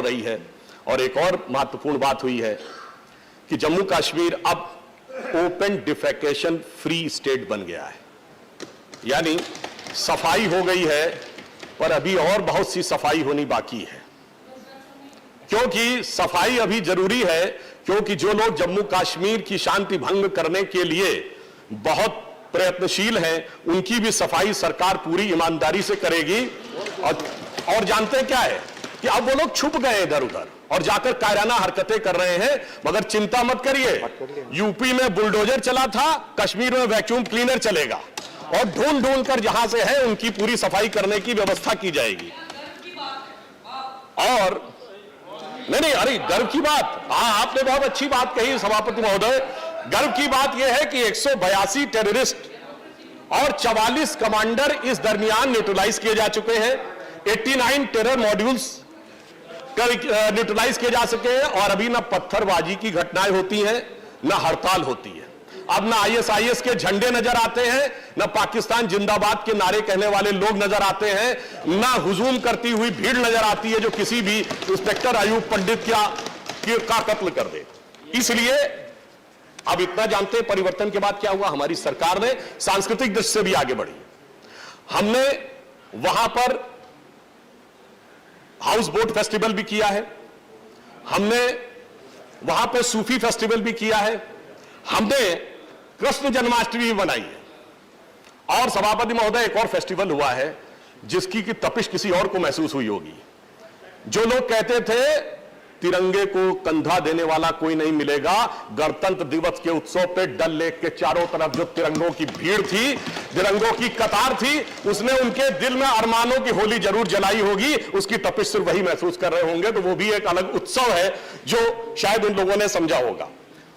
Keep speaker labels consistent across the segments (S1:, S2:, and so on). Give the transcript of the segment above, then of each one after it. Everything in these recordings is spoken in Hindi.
S1: रही है। और एक और महत्वपूर्ण बात हुई है कि जम्मू कश्मीर अब ओपन डिफेकेशन फ्री स्टेट बन गया है, यानी सफाई हो गई है, पर अभी और बहुत सी सफाई होनी बाकी है। क्योंकि सफाई अभी जरूरी है, क्योंकि जो लोग जम्मू कश्मीर की शांति भंग करने के लिए बहुत प्रयत्नशील हैं, उनकी भी सफाई सरकार पूरी ईमानदारी से करेगी। और जानते हैं क्या है कि अब वो लोग छुप गए इधर उधर और जाकर कायराना हरकतें कर रहे हैं। मगर चिंता मत करिए, यूपी में बुलडोजर चला था, कश्मीर में वैक्यूम क्लीनर चलेगा और ढूंढ ढूंढ कर जहां से है उनकी पूरी सफाई करने की व्यवस्था की जाएगी। और नहीं, अरे गर्व की बात, हाँ आपने बहुत अच्छी बात कही सभापति महोदय। गर्व की बात यह है कि 182 टेररिस्ट और 44 कमांडर इस दरमियान न्यूट्रलाइज किए जा चुके हैं। 89 टेरर मॉड्यूल्स न्यूट्रलाइज किए जा सके हैं और अभी ना पत्थरबाजी की घटनाएं होती हैं, ना हड़ताल होती है। अब ना ISIS के झंडे नजर आते हैं, ना पाकिस्तान जिंदाबाद के नारे कहने वाले लोग नजर आते हैं, ना हुजूम करती हुई भीड़ नजर आती है जो किसी भी इंस्पेक्टर अयूब पंडित का कत्ल कर दे। इसलिए अब इतना जानते हैं परिवर्तन के बाद क्या हुआ। हमारी सरकार ने सांस्कृतिक दृष्टि से भी आगे बढ़ी। हमने वहां पर हाउस बोट फेस्टिवल भी किया है, हमने वहां पर सूफी फेस्टिवल भी किया है, हमने कृष्ण जन्माष्टमी भी बनाई है। और सभापति महोदय एक और फेस्टिवल हुआ है जिसकी की तपिश किसी और को महसूस हुई होगी। जो लोग कहते थे तिरंगे को कंधा देने वाला कोई नहीं मिलेगा, गणतंत्र दिवस के उत्सव पे डल लेक के चारों तरफ जो तिरंगों की भीड़ थी, तिरंगों की कतार थी, उसने उनके दिल में अरमानों की होली जरूर जलाई होगी। उसकी तपिश सिर्फ वही महसूस कर रहे होंगे, तो वो भी एक अलग उत्सव है जो शायद उन लोगों ने समझा होगा।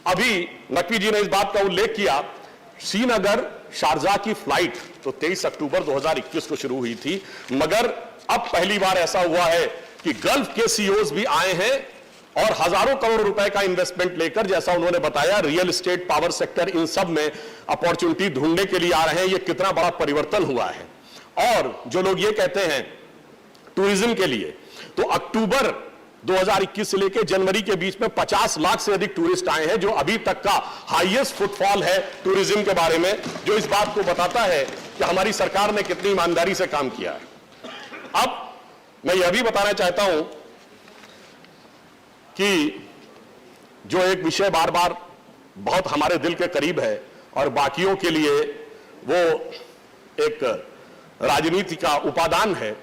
S1: अभी नकवी जी ने इस बात का उल्लेख किया, श्रीनगर शारजाह की फ्लाइट तो 23 अक्टूबर 2021 को शुरू हुई थी, मगर अब पहली बार ऐसा हुआ है कि गल्फ के CEOs भी आए हैं और हजारों करोड़ रुपए का इन्वेस्टमेंट लेकर, जैसा उन्होंने बताया, रियल एस्टेट, पावर सेक्टर, इन सब में अपॉर्चुनिटी ढूंढने के लिए आ रहे हैं। ये कितना बड़ा परिवर्तन हुआ है। और जो लोग ये कहते हैं टूरिज्म के लिए, तो अक्टूबर 2021 से लेकर जनवरी के बीच में 50 लाख से अधिक टूरिस्ट आए हैं, जो अभी तक का हाईएस्ट फुटफॉल है टूरिज्म के बारे में, जो इस बात को बताता है कि हमारी सरकार ने कितनी ईमानदारी से काम किया है। अब मैं यह भी बताना चाहता हूं कि जो एक विषय बार बार बहुत हमारे दिल के करीब है और बाकियों के लिए वो एक राजनीति का उपादान है,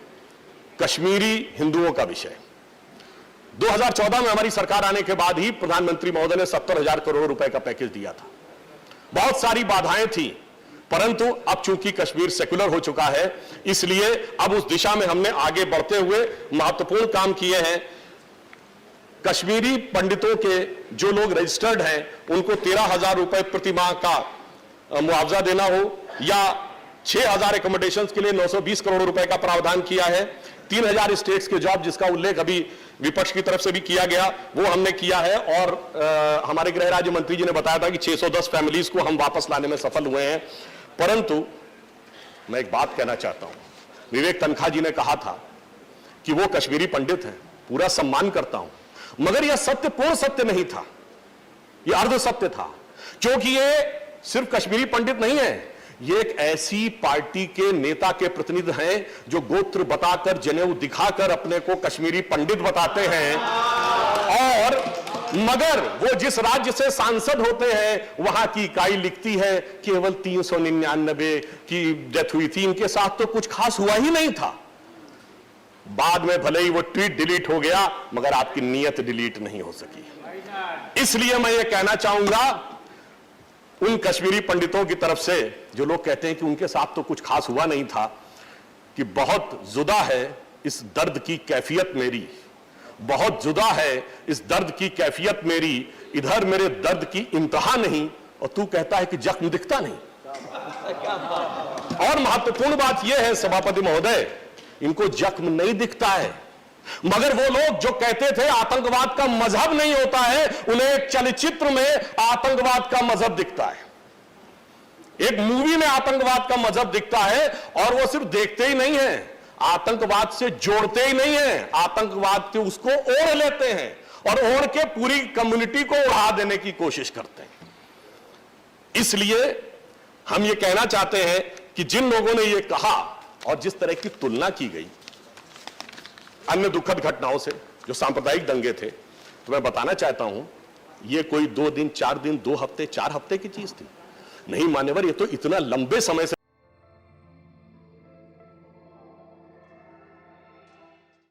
S1: कश्मीरी हिंदुओं का विषय। 2014 में हमारी सरकार आने के बाद ही प्रधानमंत्री महोदय ने 70,000 करोड़ रुपए का पैकेज दिया था। बहुत सारी बाधाएं थी, परंतु अब चूंकि कश्मीर सेक्युलर हो चुका है, इसलिए अब उस दिशा में हमने आगे बढ़ते हुए महत्वपूर्ण काम किए हैं। कश्मीरी पंडितों के जो लोग रजिस्टर्ड हैं, उनको 13,000 रुपए प्रति माह का मुआवजा देना हो, या 6,000 एकोमोडेशन के लिए 920 करोड़ रुपए का प्रावधान किया है। 3,000 स्टेट्स के जॉब, जिसका उल्लेख अभी विपक्ष की तरफ से भी किया गया, वो हमने किया है। और हमारे गृह राज्य मंत्री जी ने बताया था कि 610 फैमिलीज को हम वापस लाने में सफल हुए हैं। परंतु मैं एक बात कहना चाहता हूं, विवेक तनखा जी ने कहा था कि वो कश्मीरी पंडित हैं, पूरा सम्मान करता हूं, मगर यह सत्य पूर्ण सत्य नहीं था, यह अर्ध सत्य था। क्योंकि ये सिर्फ कश्मीरी पंडित नहीं है, ये एक ऐसी पार्टी के नेता के प्रतिनिधि हैं जो गोत्र बताकर, जनेऊ दिखाकर अपने को कश्मीरी पंडित बताते हैं, और मगर वो जिस राज्य से सांसद होते हैं वहां की इकाई लिखती है केवल 399 की डेथ हुई थी, इनके साथ तो कुछ खास हुआ ही नहीं था। बाद में भले ही वो ट्वीट डिलीट हो गया, मगर आपकी नीयत डिलीट नहीं हो सकी। इसलिए मैं ये कहना चाहूंगा उन कश्मीरी पंडितों की तरफ से जो लोग कहते हैं कि उनके साथ तो कुछ खास हुआ नहीं था, कि बहुत जुदा है इस दर्द की कैफियत मेरी, बहुत जुदा है इस दर्द की कैफियत मेरी, इधर मेरे दर्द की इंतहा नहीं और तू कहता है कि जख्म दिखता नहीं। और महत्वपूर्ण बात यह है सभापति महोदय, इनको जख्म नहीं दिखता है, मगर वो लोग जो कहते थे आतंकवाद का मजहब नहीं होता है, उन्हें एक चलचित्र में आतंकवाद का मजहब दिखता है, एक मूवी में आतंकवाद का मजहब दिखता है। और वो सिर्फ देखते ही नहीं है, आतंकवाद से जोड़ते ही नहीं है, आतंकवाद के उसको ओढ़ लेते हैं और ओढ़ के पूरी कम्युनिटी को उड़ा देने की कोशिश करते हैं। इसलिए हम ये कहना चाहते हैं कि जिन लोगों ने ये कहा और जिस तरह की तुलना की गई अन्य दुखद घटनाओं से, जो सांप्रदायिक दंगे थे, तो मैं बताना चाहता हूं ये कोई 2 दिन 4 दिन 2 हफ्ते 4 हफ्ते की चीज थी नहीं मान्यवर, ये तो इतना लंबे समय से